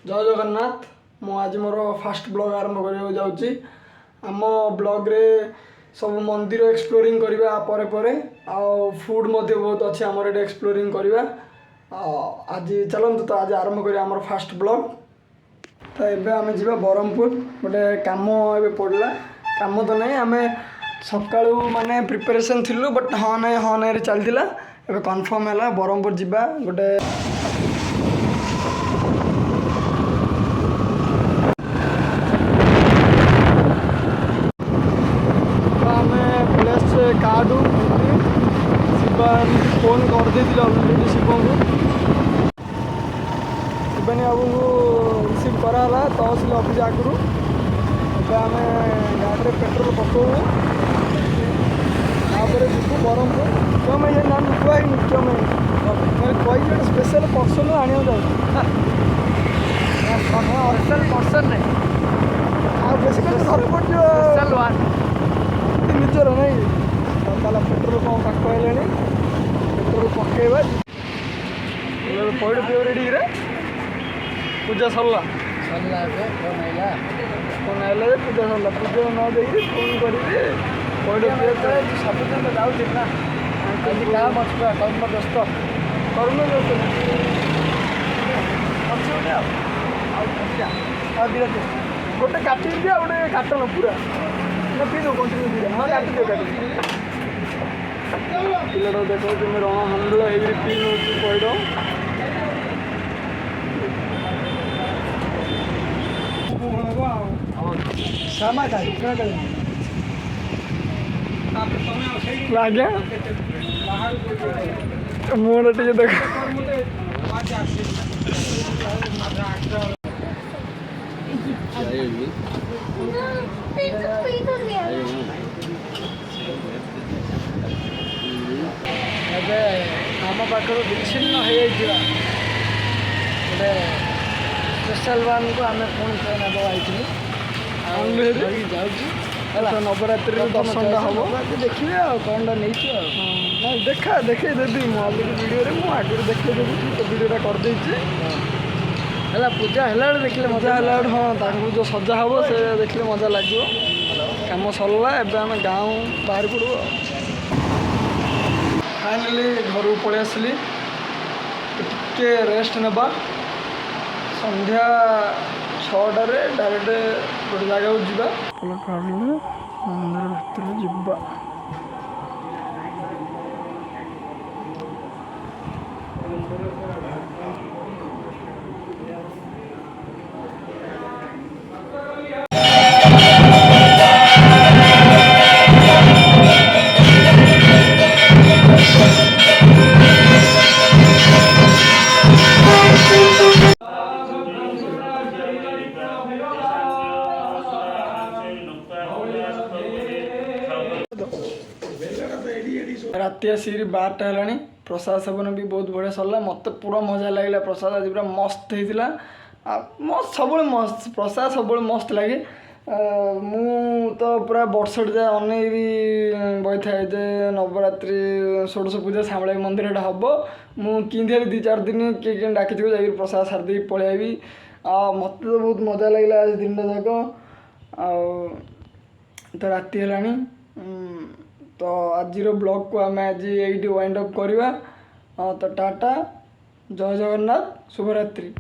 जय जगन्नाथ मु आज मोर फास्ट ब्लॉग आरंभ करने जाऊँगी आम ब्लॉग रे सब मंदिर एक्सप्लोरिंग करवा परे परे फूड मध्य बहुत अच्छे आमर ये एक्सप्लोरिंग करवा आज चलते तो आज आरंभ करिया आमर फास्ट ब्लॉग। तो ये आम जा ब्रह्मपुर गोटे कम ए पड़ा कम तो नहीं आम सका माने प्रिपरेशन थिलु बट हाँ ना चलता ए कन्फर्म है ब्रह्मपुर जा गोटे कार्ड शिवानी फोन करदे अलरेडी शिव को शिवानी बाबू को रिसीव कराला तहसिल ऑफिस आगु आम गाड़ी में पेट्रोल पकाऊ जीव ब्रह्मपुर क्यों मैं ये नाम लिखा क्यों मैं कही स्पेशल पर्सन आने स्पेशल पर्सन नहीं बेसिकली घर पड़ो निजर नहीं ताला पेट्रोल पंप पाख है पेट्रोल पकेबा पैड पिव रेडी रे पूजा सरला फोन आइला पूजा सरला पूजा न देखिए फोन करी पैड पिव सबुदिन जाऊँगी ना क्या मत कर्म व्यस्त कर्म व्यस्त गोटे काटी दिया गोटे काटन पूरा ना पी दो कंटिन्यू हाँ काटी दियो पिलाटा देखो तुम रण हांडल ये पी नौ पैड आज्ञा मोड़ टे देख आम पाखर विच्छिन्न हो गोटे स्पेशल वन को आम पुणी जाऊँ नवरात्रि दर्शन हम देखिए कौन नहीं देखा देखे देवी मुझे वीडियो मुझे आगे देखे देवी तो वीडियोटा करदे है पूजा है देखिए मजा है हाँ जो सजा हम से देखिए मजा लगे कम सरला एवं आम गाँव बाहर पड़ू फाइनाली घर को पलि आसली टिके रेस्ट नेबा संध्या 6टार डायरेक्ट गोटे जगह जावा मंदिर भितर जा राति आसिक 12टा है प्रसाद सेवन भी बहुत बढ़िया सरला मत पूरा मजा लगे प्रसाद आज पूरा मस्त होता मस्त सब मस्त प्रसाद सब मस्त लगे मु तो पूरा वर्षट जाए अन भी बही थाए जे नवरात्रि षोडश पूजा सामला मंदिर हम मुझे 2-4 दिन किए डाकी जा प्रसाद सारदी पलैबी मत तो बहुत मजा लगे आज दिन जाक तो राति है तो आज ब्लॉग को आम आज ये वाइंड अप करवा तो टाटा जय जगन्नाथ शुभरात्रि।